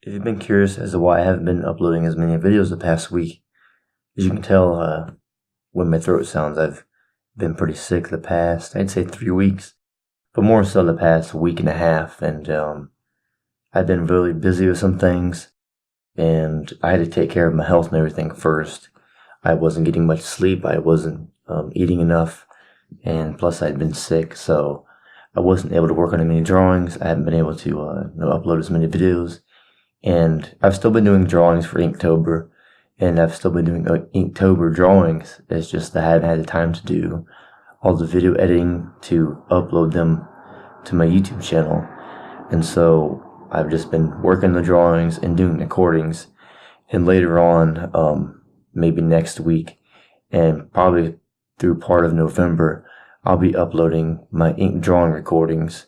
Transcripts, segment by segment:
If you've been curious as to why I haven't been uploading as many videos the past week, as you can tell when my throat sounds, I've been pretty sick the past, I'd say 3 weeks, but more so the past week and a half, and I've been really busy with some things, and I had to take care of my health and everything first. I wasn't getting much sleep, I wasn't eating enough, and plus I'd been sick, so I wasn't able to work on as many drawings. I haven't been able to upload as many videos. And I've still been doing drawings for Inktober, and I've still been doing Inktober drawings. It's just that I haven't had the time to do all the video editing to upload them to my YouTube channel. And so I've just been working the drawings and doing recordings. And later on, maybe next week, and probably through part of November, I'll be uploading my ink drawing recordings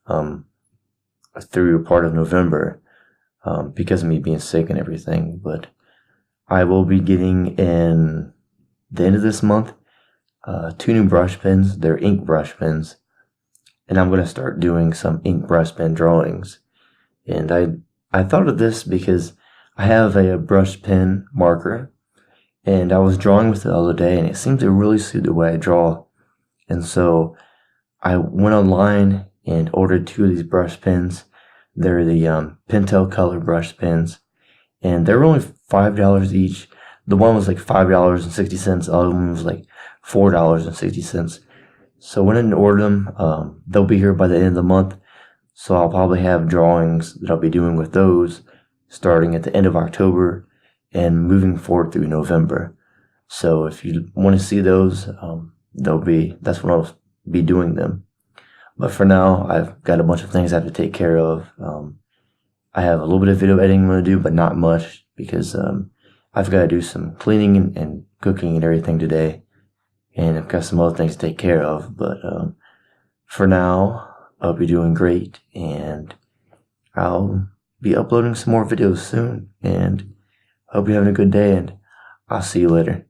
through part of November. Because of me being sick and everything, but I will be getting in the end of this month 2 new brush pens. They're ink brush pens, and I'm going to start doing some ink brush pen drawings. And I thought of this because I have a brush pen marker, and I was drawing with it the other day, and it seemed to really suit the way I draw. And so I went online and ordered 2 of these brush pens. They're the Pentel color brush pens, and they're only $5 each. The one was like $5.60. The other one was like $4.60. So I went in and ordered them. They'll be here by the end of the month, so I'll probably have drawings that I'll be doing with those starting at the end of October and moving forward through November. So if you want to see those, that's when I'll be doing them. But for now, I've got a bunch of things I have to take care of. I have a little bit of video editing I'm going to do, but not much, because I've got to do some cleaning and cooking and everything today. And I've got some other things to take care of. But for now, I'll be doing great, and I'll be uploading some more videos soon. And I hope you're having a good day, and I'll see you later.